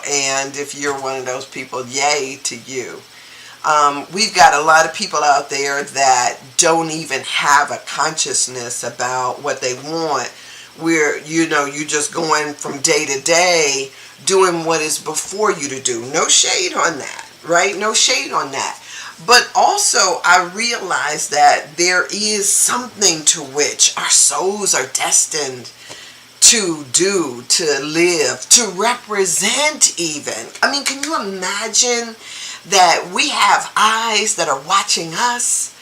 And if you're one of those people, yay to you. We've got a lot of people out there that don't even have a consciousness about what they want. Where, you just going from day to day doing what is before you to do. No shade on that, right? No shade on that. But also, I realize that there is something to which our souls are destined to do, to live, to represent even. I mean, can you imagine that we have eyes that are watching us?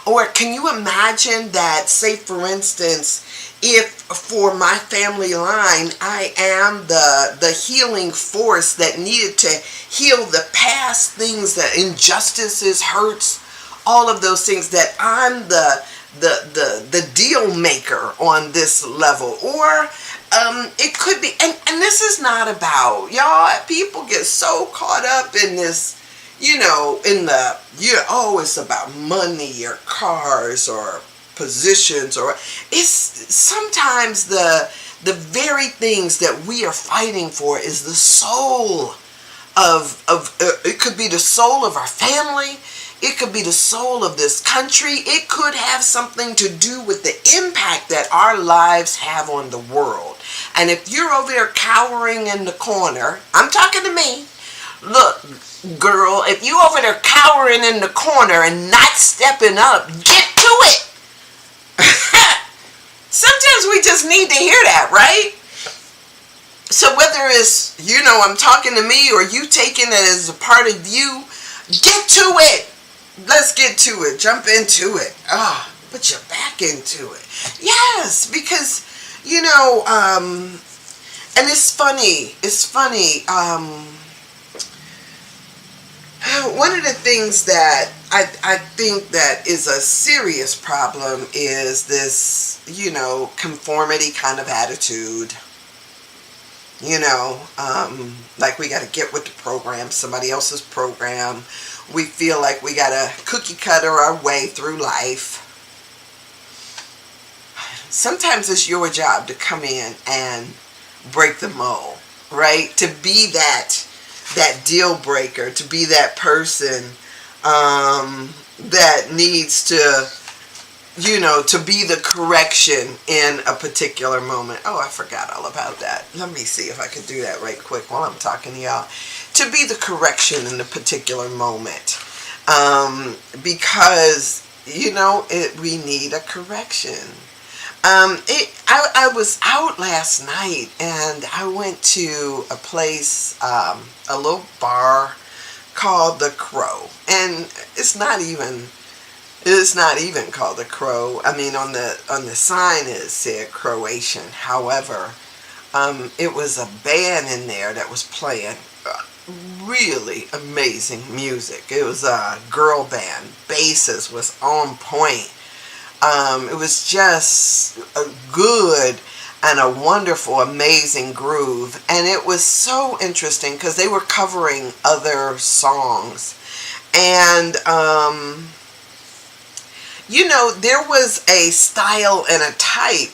Or can you imagine that, say for instance, if for my family line, I am the healing force that needed to heal the past things, the injustices, hurts, all of those things, that I'm the deal maker on this level. Or it could be, and this is not about, y'all, people get so caught up in this, it's about money or cars or positions, or it's sometimes the very things that we are fighting for is the soul of it could be the soul of our family, it could be the soul of this country, it could have something to do with the impact that our lives have on the world. And if you're over there cowering in the corner, I'm talking to me. Look, girl, if you over there cowering in the corner and not stepping up, get to it. Sometimes we just need to hear that, right? So whether it's, I'm talking to me, or you taking it as a part of you, get to it. Let's get to it. Jump into it. Put your back into it. Yes, because, and it's funny. One of the things that I think that is a serious problem is this, conformity kind of attitude. Like we got to get with the program, somebody else's program. We feel like we got to cookie cutter our way through life. Sometimes it's your job to come in and break the mold, right? To be that deal breaker, to be that person that needs to, to be the correction in a particular moment. Oh, I forgot all about that. Let me see if I can do that right quick while I'm talking to y'all. To be the correction in a particular moment. Because, we need a correction. I was out last night and I went to a place, a little bar called The Crow, and it's not even called The Crow. I mean, on the sign it said Croatian. However, it was a band in there that was playing really amazing music. It was a girl band. Basses was on point. It was just a good and a wonderful, amazing groove. And it was so interesting because they were covering other songs. And, there was a style and a type,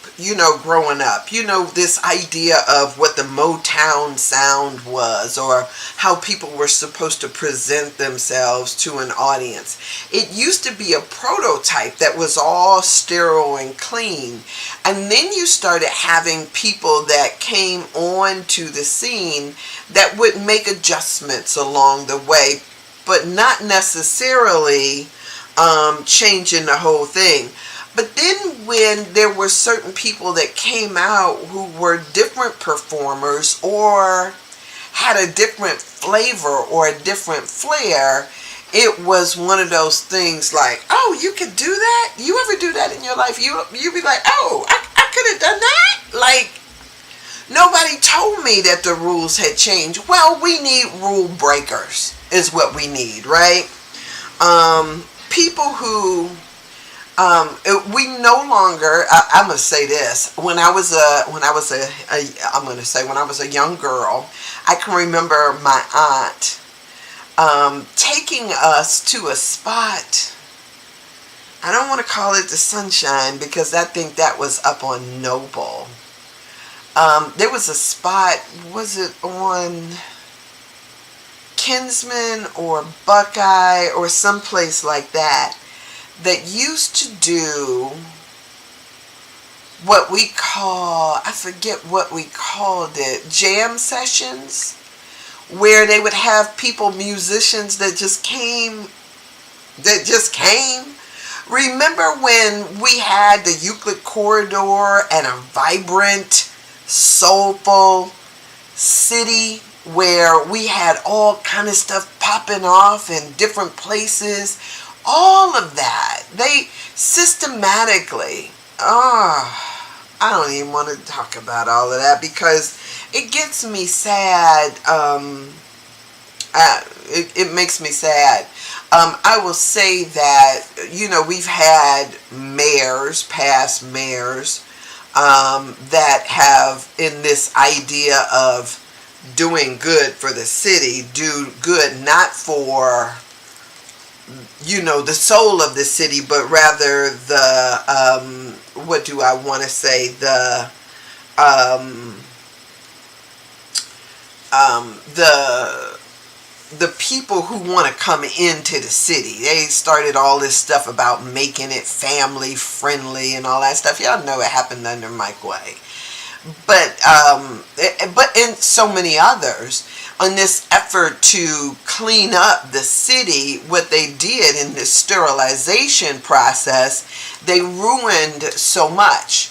growing up. This idea of what the Motown sound was, or how people were supposed to present themselves to an audience. It used to be a prototype that was all sterile and clean. And then you started having people that came on to the scene that would make adjustments along the way, but not necessarily changing the whole thing. But then when there were certain people that came out who were different performers or had a different flavor or a different flair, it was one of those things like, oh, you could do that? You ever do that in your life? You'd be like, oh, I could have done that? Like, nobody told me that the rules had changed. Well, we need rule breakers is what we need, right? People who we no longer. I'm gonna say this. When I was a young girl, I can remember my aunt taking us to a spot. I don't want to call it the Sunshine because I think that was up on Noble. There was a spot. Was it on? Kinsman or Buckeye or someplace like that that used to do what we call, I forget what we called it, jam sessions, where they would have people, musicians that just came. Remember when we had the Euclid Corridor and a vibrant, soulful city where we had all kind of stuff popping off in different places? All of that, they systematically, I don't even want to talk about all of that because it gets me sad. It makes me sad. I will say that, we've had mayors, past mayors, that have in this idea of doing good for the city, do good not for, the soul of the city, but rather the, what do I want to say, the people who want to come into the city. They started all this stuff about making it family friendly and all that stuff. Y'all know it happened under Mike Way. But in so many others, on this effort to clean up the city, what they did in this sterilization process, they ruined so much.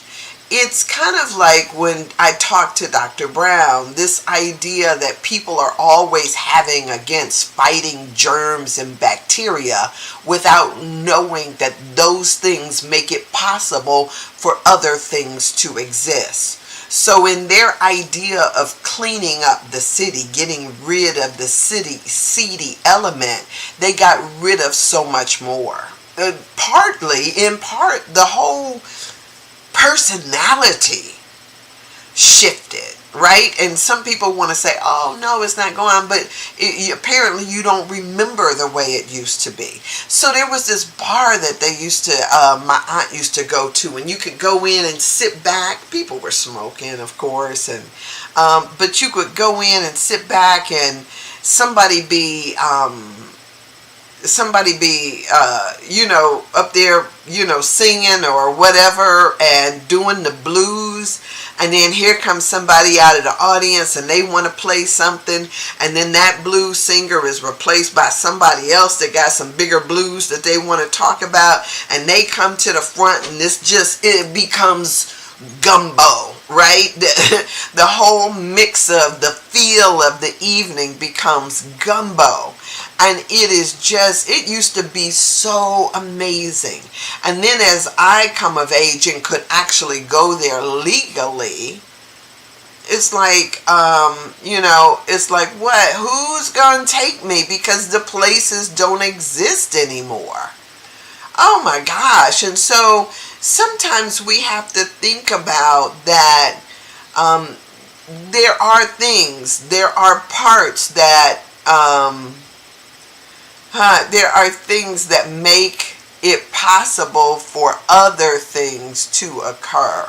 It's kind of like when I talked to Dr. Brown, this idea that people are always having against fighting germs and bacteria without knowing that those things make it possible for other things to exist. So in their idea of cleaning up the city, getting rid of the seedy element, they got rid of so much more. In part, the whole personality shifted, right? And some people want to say, oh no, it's not going on, but apparently you don't remember the way it used to be. So there was this bar that my aunt used to go to, and you could go in and sit back. People were smoking, of course, and but you could go in and sit back and somebody be up there, singing or whatever and doing the blues, and then here comes somebody out of the audience and they want to play something, and then that blues singer is replaced by somebody else that got some bigger blues that they want to talk about, and they come to the front, and it becomes gumbo, right? The whole mix of the feel of the evening becomes gumbo. And it used to be so amazing. And then as I come of age and could actually go there legally, it's like, it's like, what? Who's going to take me? Because the places don't exist anymore. Oh my gosh. And so sometimes we have to think about that. There are parts that, there are things that make it possible for other things to occur.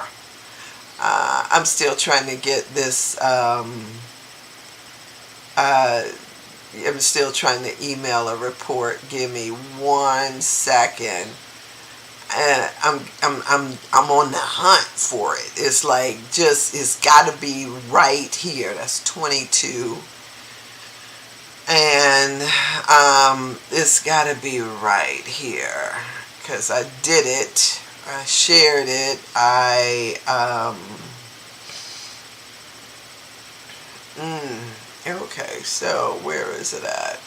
I'm still trying to get this, I'm still trying to email a report. Give me 1 second. And I'm on the hunt for it. It's like, it's got to be right here. That's 22. And it's got to be right here, because I did it, I shared it, okay, so where is it at?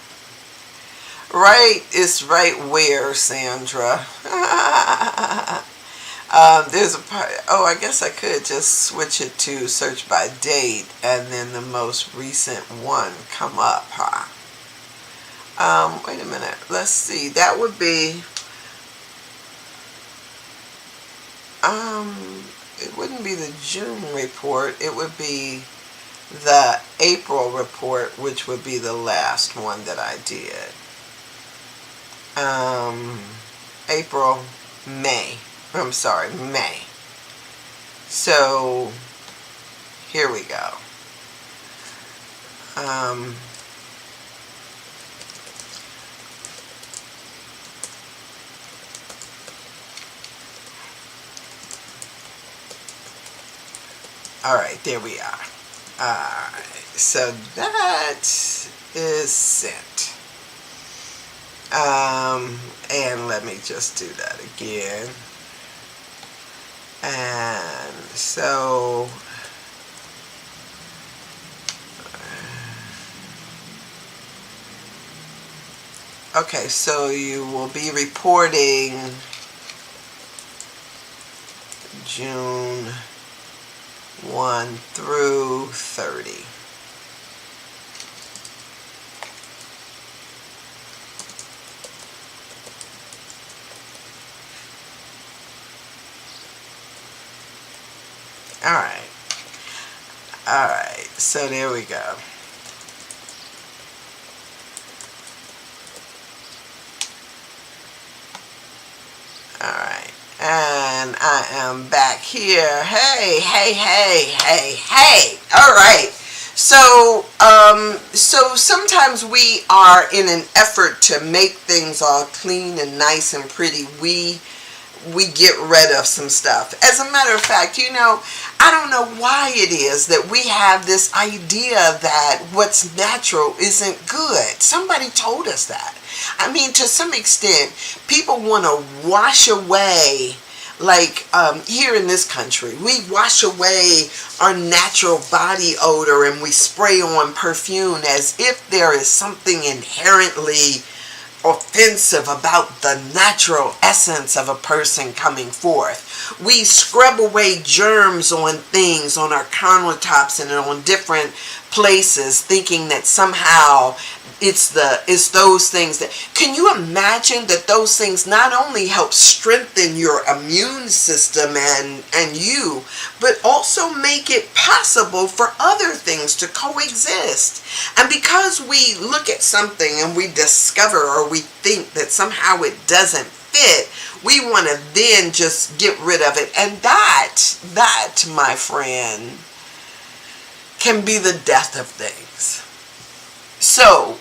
Right, it's right where, Sandra? There's a part, I guess I could just switch it to search by date and then the most recent one come up, huh? Wait a minute, let's see, that would be, it wouldn't be the June report, it would be the April report, which would be the last one that I did. May. So, here we go. All right, there we are. Alright, so that is sent. And let me just do that again. And so okay, so you will be reporting June 1 through 30. All right, so there we go. All right, and I am back here. Hey, hey, hey, hey, hey. All right. So sometimes we are in an effort to make things all clean and nice and pretty. We get rid of some stuff. As a matter of fact, I don't know why it is that we have this idea that what's natural isn't good. Somebody told us that. I mean, to some extent, people want to wash away, like here in this country, we wash away our natural body odor and we spray on perfume as if there is something inherently offensive about the natural essence of a person coming forth. We scrub away germs on things, on our countertops and on different places, thinking that somehow it's those things that, can you imagine that those things not only help strengthen your immune system and you, but also make it possible for other things to coexist? And because we look at something and we discover or we think that somehow it doesn't fit, we want to then just get rid of it. And that, my friend, can be the death of things. So,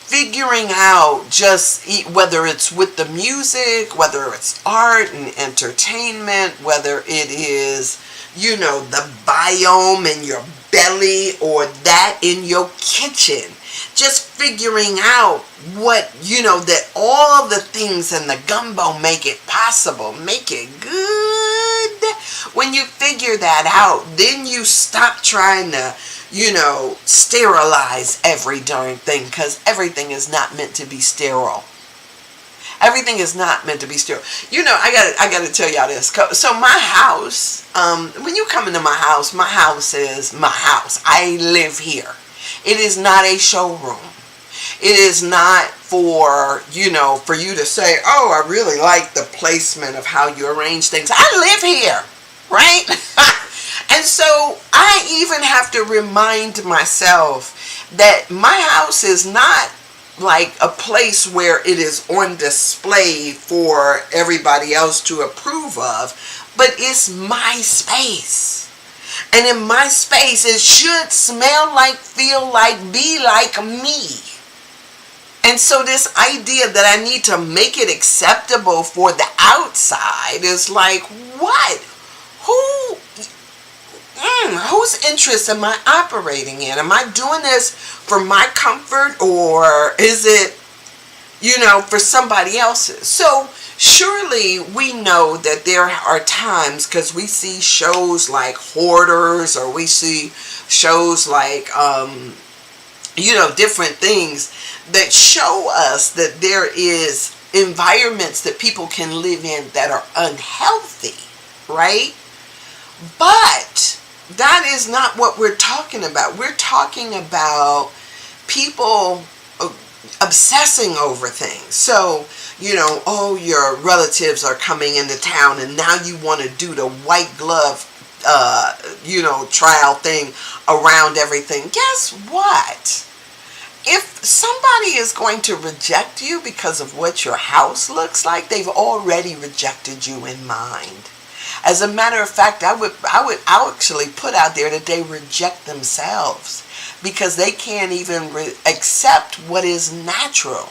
figuring out just whether it's with the music, whether it's art and entertainment, whether it is, the biome in your belly or that in your kitchen. Just figuring out what, that all of the things in the gumbo make it possible, make it good. When you figure that out, then you stop trying to sterilize every darn thing, because everything is not meant to be sterile. Everything is not meant to be sterile. I gotta tell y'all this. So my house, when you come into my house is my house. I live here. It is not a showroom. It is not for you to say, oh, I really like the placement of how you arrange things. I live here, right? And so I even have to remind myself that my house is not like a place where it is on display for everybody else to approve of, but it's my space. And in my space, it should smell like, feel like, be like me. And so this idea that I need to make it acceptable for the outside is like, what? Whose interest am I operating in? Am I doing this for my comfort, or is it, for somebody else's? So surely we know that there are times, because we see shows like Hoarders, or we see shows like, different things that show us that there is environments that people can live in that are unhealthy, right? But that is not what we're talking about. We're talking about people obsessing over things. So, your relatives are coming into town and now you want to do the white glove, trial thing around everything. Guess what? If somebody is going to reject you because of what your house looks like, they've already rejected you in mind. As a matter of fact, I would actually put out there that they reject themselves, because they can't even accept what is natural.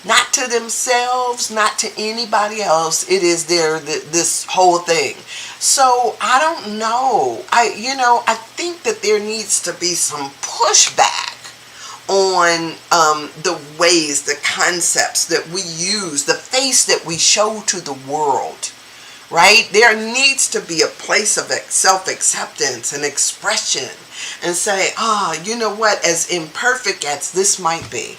not to themselves, not to anybody else. It is this whole thing. So I don't know. I think that there needs to be some pushback on the ways, the concepts that we use, the face that we show to the world, right? There needs to be a place of self-acceptance and expression and say, you know what, as imperfect as this might be,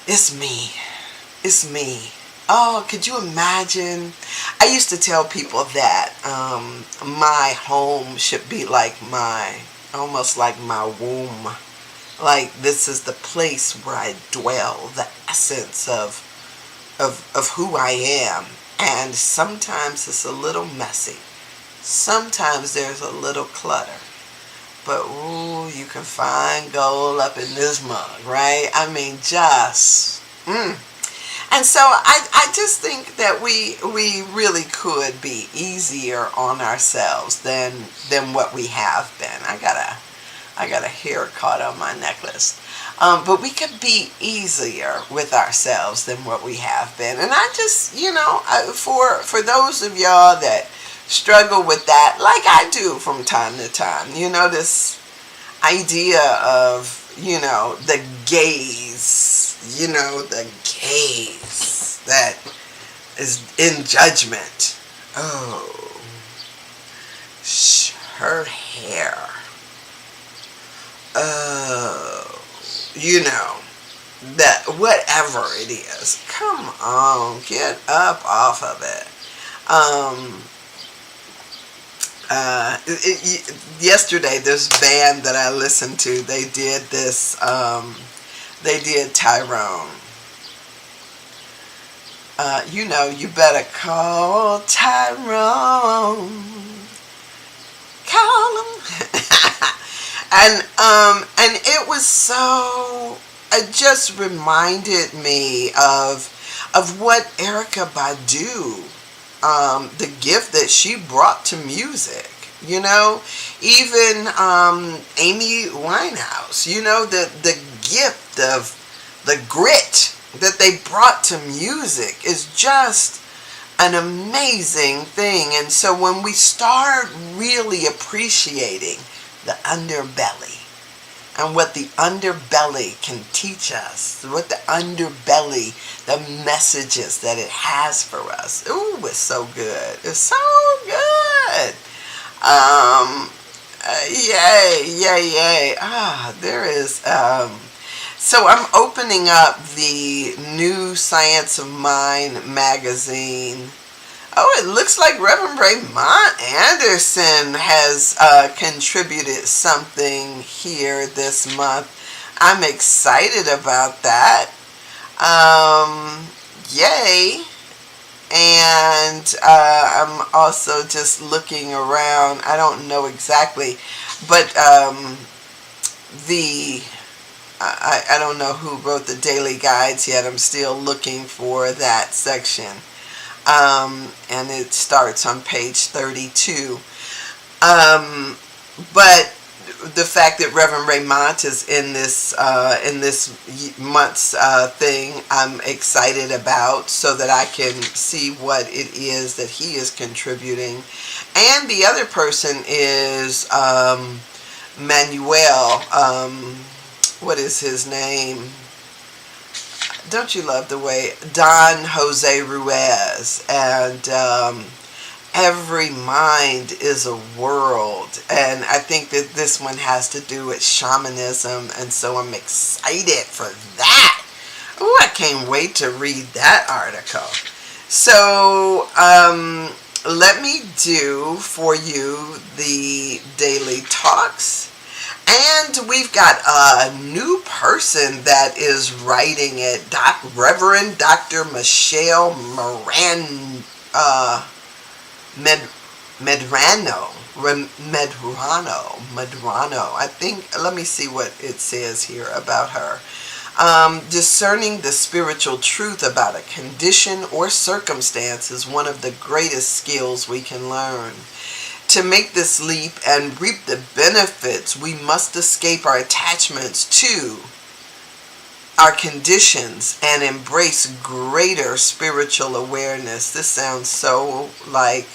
it's me. It's me. Oh, could you imagine? I used to tell people that my home should be like almost like my womb. Like this is the place where I dwell, the essence of who I am. And sometimes it's a little messy. Sometimes there's a little clutter. But ooh, you can find gold up in this mug, right? I mean, just. And so I just think that we really could be easier on ourselves than what we have been. I got a hair caught on my necklace. But we could be easier with ourselves than what we have been. And I just, for those of y'all that struggle with that, like I do from time to time, this idea of, the gaze, the gaze that is in judgment. Oh, her hair. That whatever it is, come on, get up off of it. Yesterday, this band that I listened to, they did this, they did Tyrone. You better call Tyrone. Call him. And it was so, it just reminded me of what Erykah Badu, the gift that she brought to music, even Amy Winehouse, the gift of the grit that they brought to music is just an amazing thing. And so when we start really appreciating the underbelly and what the underbelly can teach us, what the underbelly, the messages that it has for us. Ooh, it's so good. It's so good. Yay. There is, so I'm opening up the new Science of Mind magazine. Oh, it looks like Reverend Raymond Anderson has contributed something here this month. I'm excited about that. Yay. And I'm also just looking around. I don't know exactly, but I don't know who wrote the daily guides yet. I'm still looking for that section. And it starts on page 32. But the fact that Reverend Raymond is in this month's thing, I'm excited about, so that I can see what it is that he is contributing. And the other person is Manuel. What is his name? Don't you love the way Don Jose Ruiz, and every mind is a world, and I think that this one has to do with shamanism, and so I'm excited for that. Oh, I can't wait to read that article. So let me do for you the daily talks. And we've got a new person that is writing it, Reverend Dr. Michelle Medrano. I think, let me see what it says here about her. Discerning the spiritual truth about a condition or circumstance is one of the greatest skills we can learn. To make this leap and reap the benefits, we must escape our attachments to our conditions and embrace greater spiritual awareness. This sounds so like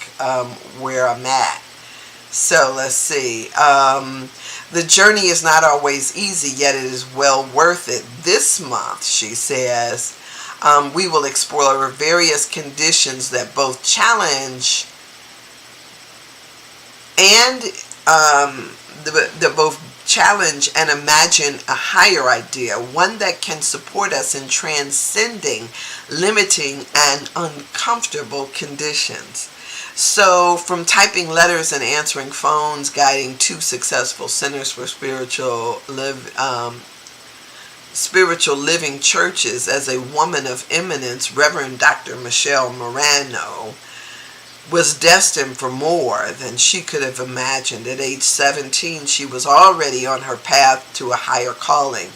where I'm at. So let's see. The journey is not always easy, yet it is well worth it. This month, she says, we will explore various conditions that both challenge and and imagine a higher idea, one that can support us in transcending limiting and uncomfortable conditions. So, from typing letters and answering phones, guiding 2 successful centers for spiritual living churches as a woman of eminence, Reverend Dr. Michelle Marano was destined for more than she could have imagined. At age 17, she was already on her path to a higher calling,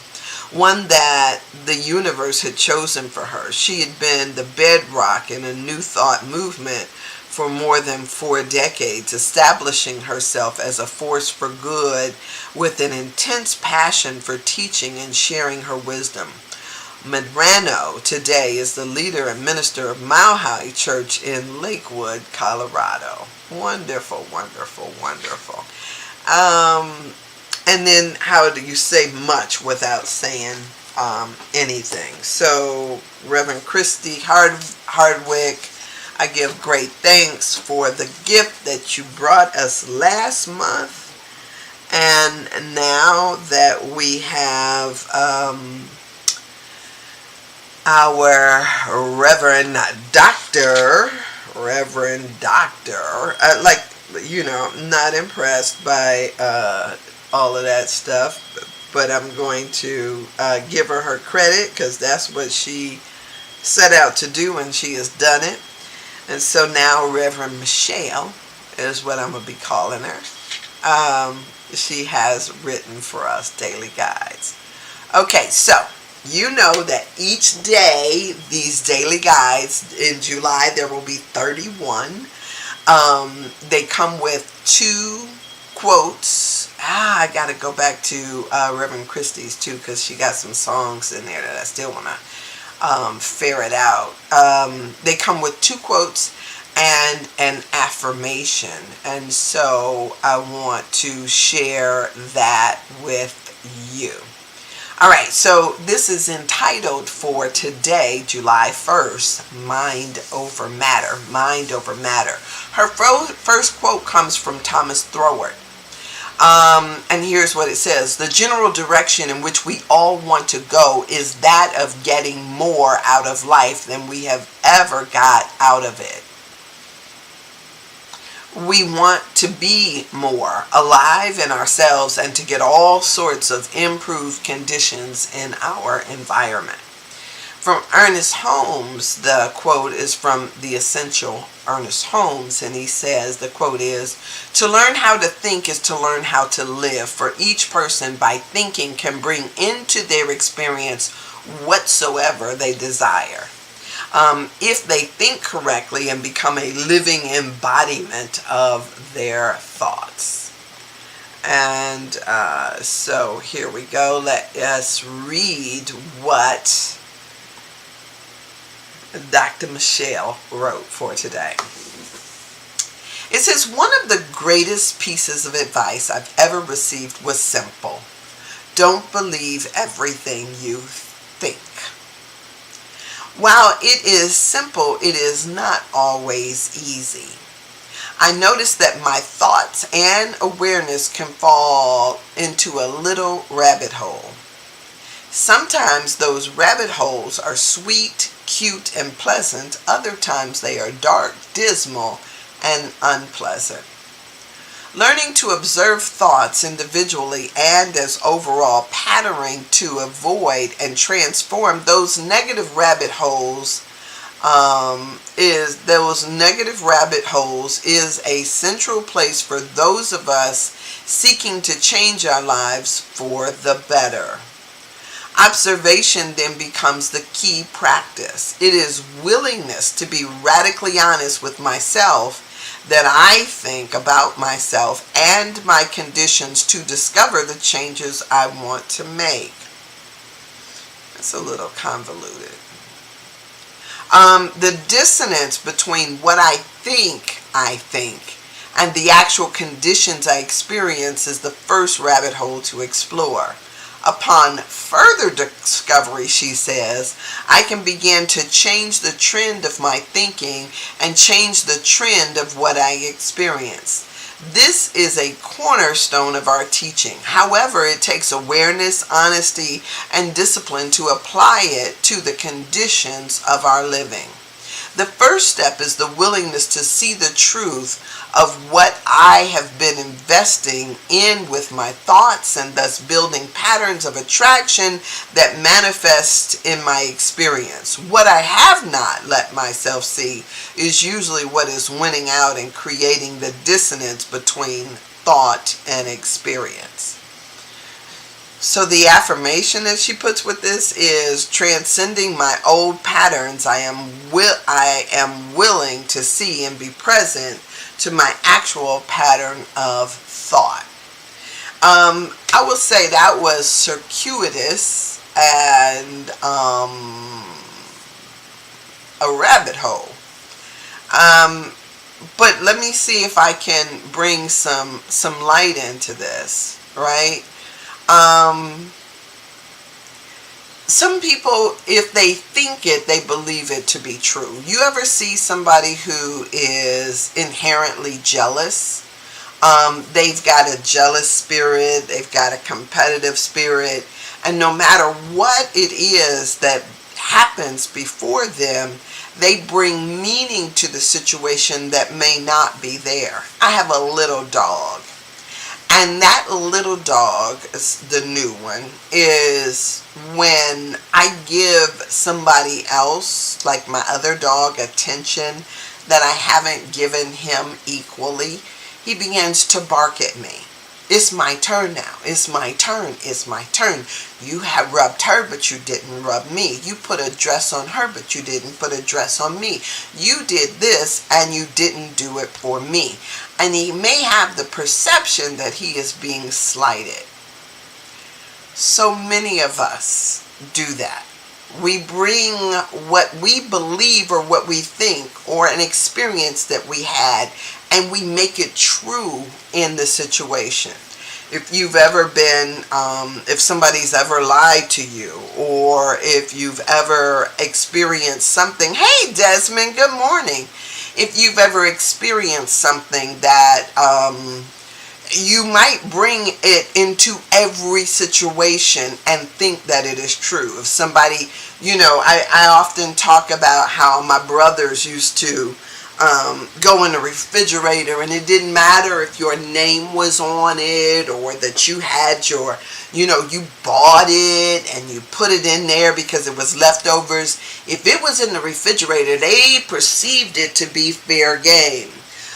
one that the universe had chosen for her. She had been the bedrock in a New Thought movement for more than 4 decades, establishing herself as a force for good with an intense passion for teaching and sharing her wisdom. Marano today is the leader and minister of Mile High Church in Lakewood, Colorado. Wonderful, wonderful, wonderful. And then how do you say much without saying anything? So, Reverend Christy Hardwick, I give great thanks for the gift that you brought us last month. And now that we have our Reverend Doctor, not impressed by all of that stuff, but I'm going to give her credit because that's what she set out to do and she has done it. And so now Reverend Michelle is what I'm going to be calling her. She has written for us daily guides. Okay, so you know that each day, these daily guides, in July there will be 31. They come with 2 quotes. I got to go back to Reverend Christie's too, because she got some songs in there that I still want to ferret out. They come with 2 quotes and an affirmation. And so I want to share that with you. All right, so this is entitled for today, July 1st, Mind Over Matter. Mind Over Matter. Her first quote comes from Thomas Troward. And here's what it says. The general direction in which we all want to go is that of getting more out of life than we have ever got out of it. We want to be more alive in ourselves and to get all sorts of improved conditions in our environment. From Ernest Holmes, the quote is from The Essential Ernest Holmes, and he says, the quote is, "To learn how to think is to learn how to live, for each person by thinking can bring into their experience whatsoever they desire. If they think correctly and become a living embodiment of their thoughts." And so here we go. Let us read what Dr. Michelle wrote for today. It says, "One of the greatest pieces of advice I've ever received was simple. Don't believe everything you think. While it is simple, it is not always easy. I notice that my thoughts and awareness can fall into a little rabbit hole. Sometimes those rabbit holes are sweet, cute, and pleasant. Other times they are dark, dismal, and unpleasant. Learning to observe thoughts individually and as overall patterning to avoid and transform those negative rabbit holes is a central place for those of us seeking to change our lives for the better. Observation then becomes the key practice. It is willingness to be radically honest with myself that I think about myself and my conditions to discover the changes I want to make. It's a little convoluted. The dissonance between what I think, and the actual conditions I experience is the first rabbit hole to explore. Upon further discovery, she says, I can begin to change the trend of my thinking and change the trend of what I experience. This is a cornerstone of our teaching. However, it takes awareness, honesty, and discipline to apply it to the conditions of our living. The first step is the willingness to see the truth of what I have been investing in with my thoughts, and thus building patterns of attraction that manifest in my experience. What I have not let myself see is usually what is winning out and creating the dissonance between thought and experience. So the affirmation that she puts with this is, transcending my old patterns, I am willing to see and be present to my actual pattern of thought. I will say that was circuitous and a rabbit hole. But let me see if I can bring some light into this, right? Some people, if they think it, they believe it to be true. You ever see somebody who is inherently jealous? They've got a jealous spirit, they've got a competitive spirit, and no matter what it is that happens before them, they bring meaning to the situation that may not be there. I have a little dog. And that little dog, the new one, is when I give somebody else, like my other dog, attention that I haven't given him equally, he begins to bark at me. It's my turn now. It's my turn. It's my turn. You have rubbed her, but you didn't rub me. You put a dress on her, but you didn't put a dress on me. You did this, and you didn't do it for me. And he may have the perception that he is being slighted. So many of us do that. We bring what we believe or what we think or an experience that we had, and we make it true in the situation. If you've ever been, if somebody's ever lied to you, or if you've ever experienced something, hey Desmond, good morning. If you've ever experienced something that you might bring it into every situation and think that it is true. If somebody, I often talk about how my brothers used to go in the refrigerator, and it didn't matter if your name was on it or that you had your, you bought it and you put it in there because it was leftovers. If it was in the refrigerator, they perceived it to be fair game.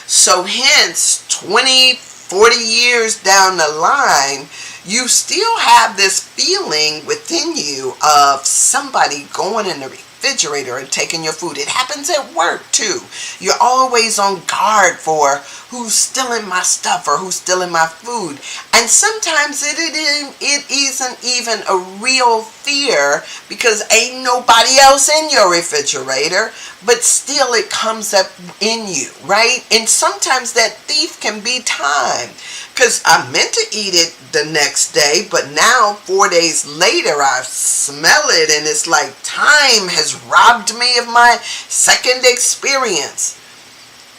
So hence, 20, 40 years down the line, you still have this feeling within you of somebody going in the refrigerator and taking your food. It happens at work too. You're always on guard for who's stealing my stuff or who's stealing my food. And sometimes it isn't even a real fear because ain't nobody else in your refrigerator, but still it comes up in you, right? And sometimes that thief can be time, because I meant to eat it the next day, but now 4 days later I smell it and it's like time has robbed me of my second experience.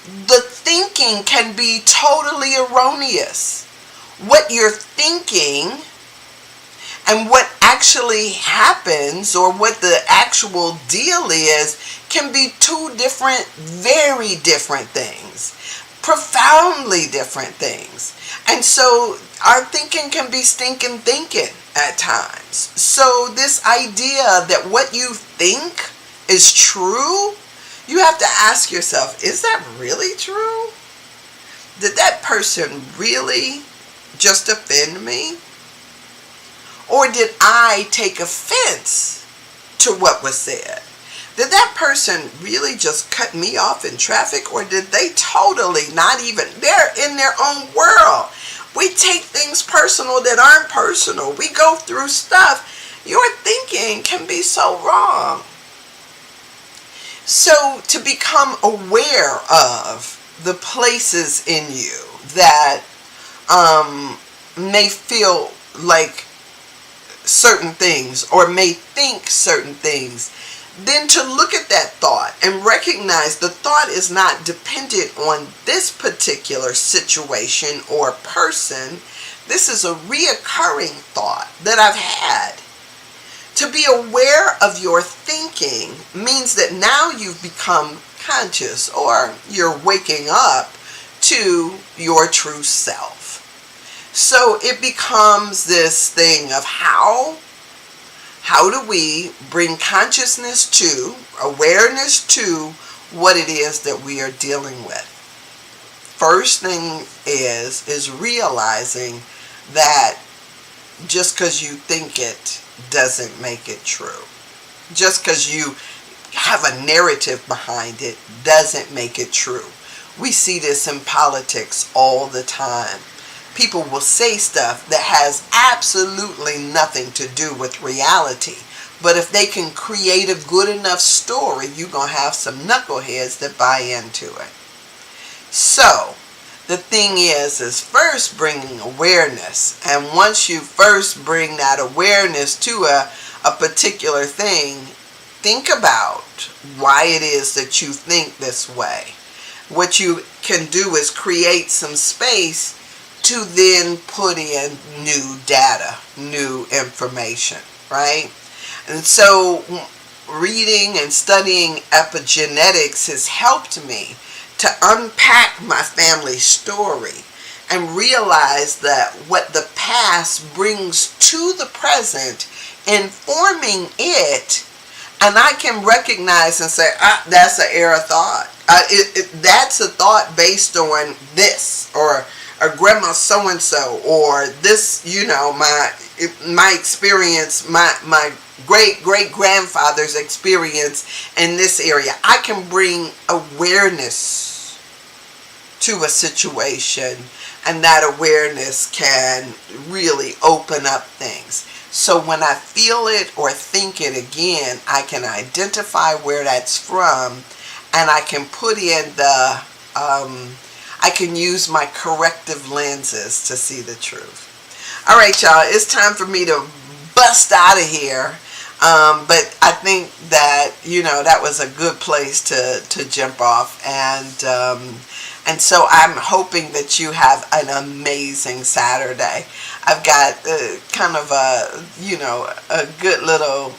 The thinking can be totally erroneous. What you're thinking and what actually happens, or what the actual deal is, can be two different, very different things. Profoundly different things. And so our thinking can be stinking thinking at times. So this idea that what you think is true, you have to ask yourself, is that really true? Did that person really just offend me? Or did I take offense to what was said? Did that person really just cut me off in traffic, or did they totally not even, they're in their own world? We take things personal that aren't personal. We go through stuff. Your thinking thinking can be so wrong. So to become aware of the places in you that may feel like certain things or may think certain things, then to look at that thought and recognize the thought is not dependent on this particular situation or person. This is a reoccurring thought that I've had. To be aware of your thinking means that now you've become conscious, or you're waking up to your true self. So it becomes this thing of how do we bring consciousness to, awareness to what it is that we are dealing with. First thing is realizing that just because you think it doesn't make it true. Just because you have a narrative behind it doesn't make it true. We see this in politics all the time. People will say stuff that has absolutely nothing to do with reality. But if they can create a good enough story, you're going to have some knuckleheads that buy into it. So, the thing is first bringing awareness. And once you first bring that awareness to a particular thing, think about why it is that you think this way. What you can do is create some space to then put in new data, new information, right? And so reading and studying epigenetics has helped me to unpack my family story and realize that what the past brings to the present, informing it, and I can recognize and say, that's an error thought. That's a thought based on this, or grandma so-and-so, or this, my experience, my great-great-grandfather's experience in this area. I can bring awareness to a situation, and that awareness can really open up things. So when I feel it or think it again, I can identify where that's from, and I can put in I can use my corrective lenses to see the truth. All right, y'all, it's time for me to bust out of here. But I think that, that was a good place to jump off. And so I'm hoping that you have an amazing Saturday. I've got kind of a good little,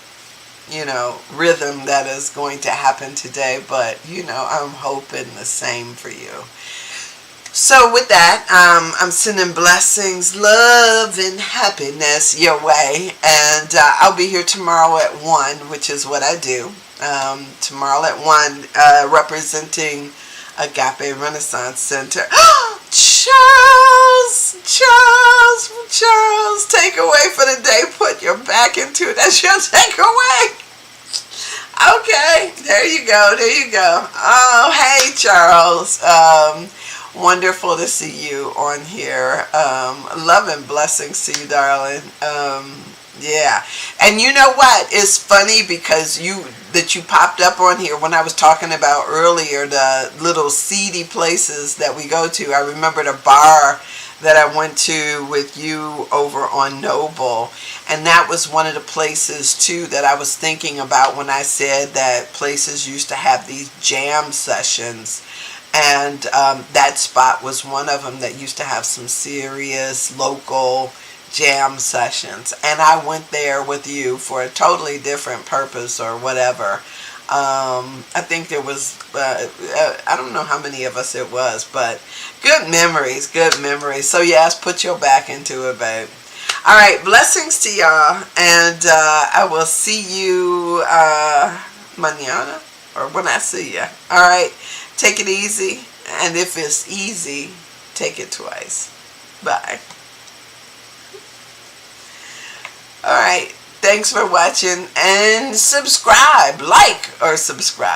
rhythm that is going to happen today. But, I'm hoping the same for you. So with that, I'm sending blessings, love, and happiness your way. And I'll be here tomorrow at 1, which is what I do. Tomorrow at 1, representing Agape Renaissance Center. Charles, take away for the day. Put your back into it. That's your takeaway. Okay, there you go. Oh, hey, Charles. Wonderful to see you on here. Love and blessings to you, darling. Yeah. And you know what? It's funny because you popped up on here when I was talking about earlier the little seedy places that we go to. I remembered a bar that I went to with you over on Noble. And that was one of the places, too, that I was thinking about when I said that places used to have these jam sessions. And that spot was one of them that used to have some serious local jam sessions. And I went there with you for a totally different purpose or whatever. I think there was, I don't know how many of us it was, but good memories. So yes, put your back into it, babe. All right, blessings to y'all. And I will see you mañana, or when I see you. All right. Take it easy, and if it's easy, take it twice. Bye. Alright, thanks for watching, and subscribe, like or subscribe.